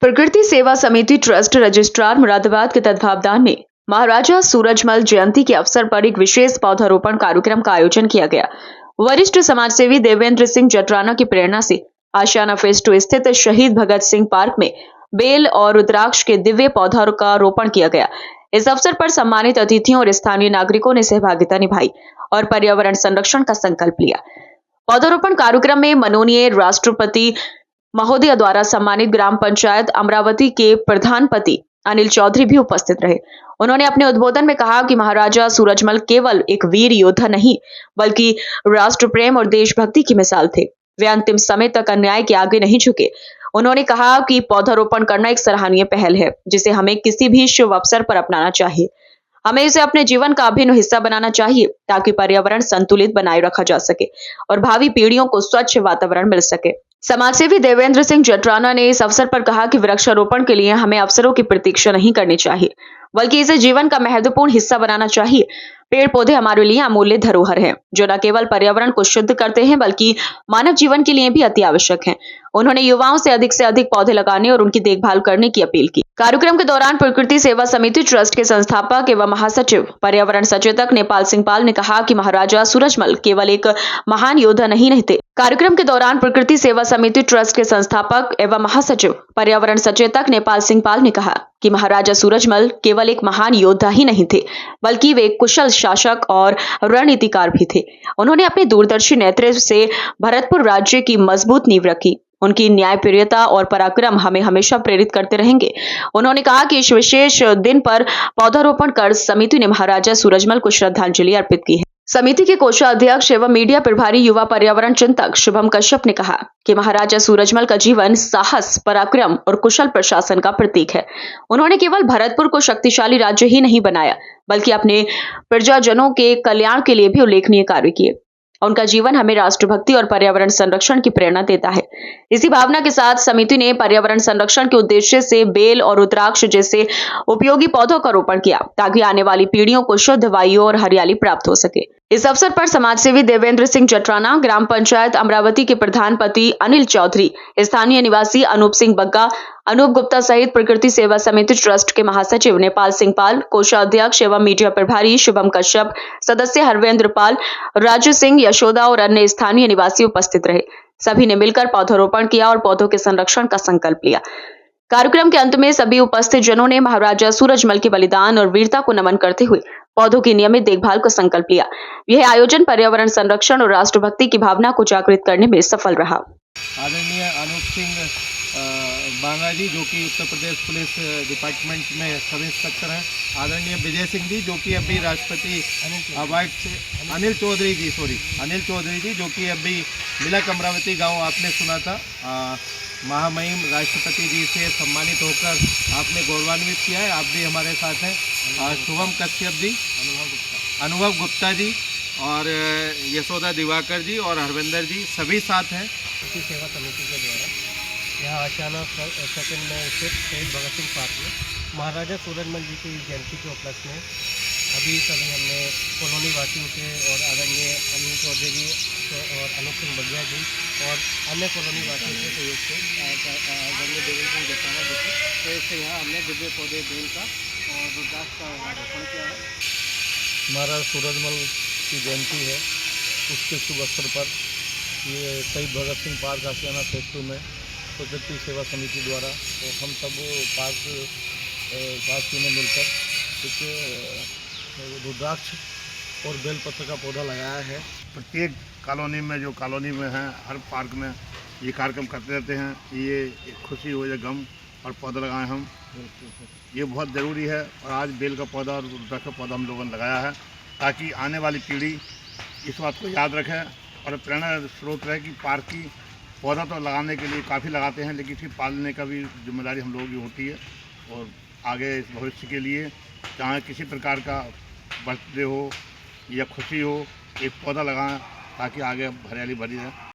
प्रकृति सेवा समिति ट्रस्ट रजिस्ट्रार मुरादाबाद के तत्वावधान में महाराजा सूरजमल जयंती के अवसर पर एक विशेष पौधारोपण कार्यक्रम का आयोजन किया गया। वरिष्ठ समाजसेवी देवेंद्र सिंह जटराना की प्रेरणा से आशियाना फेज 2 स्थित शहीद भगत सिंह पार्क में बेल और रुद्राक्ष के दिव्य पौधों का रोपण किया गया। इस अवसर पर सम्मानित अतिथियों और स्थानीय नागरिकों ने सहभागिता निभाई और पर्यावरण संरक्षण का संकल्प लिया। पौधारोपण कार्यक्रम में माननीय राष्ट्रपति महोदय द्वारा सम्मानित ग्राम पंचायत अमरावती के प्रधानपति अनिल चौधरी भी उपस्थित रहे। उन्होंने अपने उद्बोधन में कहा कि महाराजा सूरजमल केवल एक वीर योद्धा नहीं बल्कि राष्ट्र प्रेम और देशभक्ति की मिसाल थे। वे अंतिम समय तक अन्याय के आगे नहीं झुके। उन्होंने कहा कि पौधारोपण करना एक सराहनीय पहल है जिसे हमें किसी भी शुभ अवसर पर अपनाना चाहिए। हमें इसे अपने जीवन का अभिन्न हिस्सा बनाना चाहिए ताकि पर्यावरण संतुलित बनाए रखा जा सके और भावी पीढ़ियों को स्वच्छ वातावरण मिल सके। समाजसेवी देवेंद्र सिंह जटराना ने इस अवसर पर कहा कि वृक्षारोपण के लिए हमें अवसरों की प्रतीक्षा नहीं करनी चाहिए बल्कि इसे जीवन का महत्वपूर्ण हिस्सा बनाना चाहिए। पेड़ पौधे हमारे लिए अमूल्य धरोहर हैं जो न केवल पर्यावरण को शुद्ध करते हैं बल्कि मानव जीवन के लिए भी अति आवश्यक हैं। उन्होंने युवाओं से अधिक पौधे लगाने और उनकी देखभाल करने की अपील की। कार्यक्रम के दौरान प्रकृति सेवा समिति ट्रस्ट के संस्थापक एवं महासचिव पर्यावरण सचेतक नेपाल सिंह पाल ने कहा कि महाराजा सूरजमल केवल एक महान योद्धा नहीं थे। कार्यक्रम के दौरान प्रकृति सेवा समिति ट्रस्ट के संस्थापक एवं महासचिव पर्यावरण सचेतक नेपाल सिंह पाल ने कहा कि महाराजा सूरजमल केवल एक महान योद्धा ही नहीं थे बल्कि वे एक कुशल शासक और रणनीतिकार भी थे। उन्होंने अपने दूरदर्शी नेतृत्व से भरतपुर राज्य की मजबूत नींव रखी। उनकी न्यायप्रियता और पराक्रम हमें हमेशा प्रेरित करते रहेंगे। उन्होंने कहा कि इस विशेष दिन पर पौधारोपण कर समिति ने महाराजा सूरजमल को श्रद्धांजलि अर्पित की है। समिति के कोषाध्यक्ष एवं मीडिया प्रभारी युवा पर्यावरण चिंतक शुभम कश्यप ने कहा कि महाराजा सूरजमल का जीवन साहस, पराक्रम और कुशल प्रशासन का प्रतीक है। उन्होंने केवल भरतपुर को शक्तिशाली राज्य ही नहीं बनाया बल्कि अपने प्रजाजनों के कल्याण के लिए भी उल्लेखनीय कार्य किए। उनका जीवन हमें राष्ट्रभक्ति और पर्यावरण संरक्षण की प्रेरणा देता है। इसी भावना के साथ समिति ने पर्यावरण संरक्षण के उद्देश्य से बेल और रुद्राक्ष जैसे उपयोगी पौधों का रोपण किया ताकि आने वाली पीढ़ियों को शुद्ध वायु और हरियाली प्राप्त हो सके। इस अवसर पर समाजसेवी देवेंद्र सिंह जटराना, ग्राम पंचायत अमरावती के प्रधानपति अनिल चौधरी, स्थानीय निवासी अनूप सिंह बग्गा, अनूप गुप्ता सहित प्रकृति सेवा समिति ट्रस्ट के महासचिव नेपाल सिंह पाल, कोषाध्यक्ष एवं मीडिया प्रभारी शुभम कश्यप, सदस्य हरवेंद्र पाल, राजू सिंह, यशोदा और अन्य स्थानीय निवासी उपस्थित रहे। सभी ने मिलकर पौधारोपण किया और पौधों के संरक्षण का संकल्प लिया। कार्यक्रम के अंत में सभी उपस्थित जनों ने महाराजा सूरजमल के बलिदान और वीरता को नमन करते हुए पौधों की नियमित देखभाल को संकल्प लिया। यह आयोजन पर्यावरण संरक्षण और राष्ट्रभक्ति की भावना को जागृत करने में सफल रहा। आदरणीय अनूप सिंह बांगा जी जो कि उत्तर प्रदेश पुलिस डिपार्टमेंट में सब इंस्पेक्टर हैं, आदरणीय विजय सिंह जी जो कि अभी राष्ट्रपति अवार्ड से अनिल चौधरी जी जो कि अभी मिलक अमरावती गांव आपने सुना था, महामहिम राष्ट्रपति जी से सम्मानित होकर आपने गौरवान्वित किया है। आप भी हमारे साथ हैं। शुभम कश्यप जी, अनुभव गुप्ता जी और यशोदा दिवाकर जी और हरविंदर जी सभी साथ हैं। प्रकृति सेवा समिति के द्वारा यहाँ आशियाना सेकंड में स्थित शहीद भगत सिंह पार्क में महाराजा सूरजमल जी की जयंती के उपलक्ष्य में अभी सभी हमने कॉलोनी वासियों से और आदरणीय अनिल चौधरी जी और अनूप सिंह बगिया जी और अन्य कॉलोनी वासियों के सहयोग से आदरणीय देवेंद्र सिंह जटराना जी के सहयोग से यहाँ हमने दिव्य पौधे बेल का और रुद्राक्ष का रोपण किया है। महाराजा सूरजमल की जयंती है, उसके शुभ अवसर पर ये शहीद भगत सिंह पार्क आशियाना फेज 2 में प्रकृति सेवा समिति द्वारा तो हम सब पार्क वासियों ने मिलकर एक रुद्राक्ष और बेलपत्र का पौधा लगाया है। प्रत्येक कॉलोनी में जो कॉलोनी में है हर पार्क में ये कार्यक्रम करते रहते हैं। ये खुशी हो या गम और पौधा लगाएं हम, ये बहुत ज़रूरी है। और आज बेल का पौधा और रुद्राक्ष का पौधा हम लोगों ने लगाया है ताकि आने वाली पीढ़ी इस बात को याद रखे और प्रेरणा स्रोत रहे कि पार्क की पौधा तो लगाने के लिए काफ़ी लगाते हैं लेकिन इसकी पालने का भी जिम्मेदारी हम लोगों की होती है। और आगे इस भविष्य के लिए चाहे किसी प्रकार का बर्थडे हो या खुशी हो, एक पौधा लगाएं ताकि आगे हरियाली भरी रहे।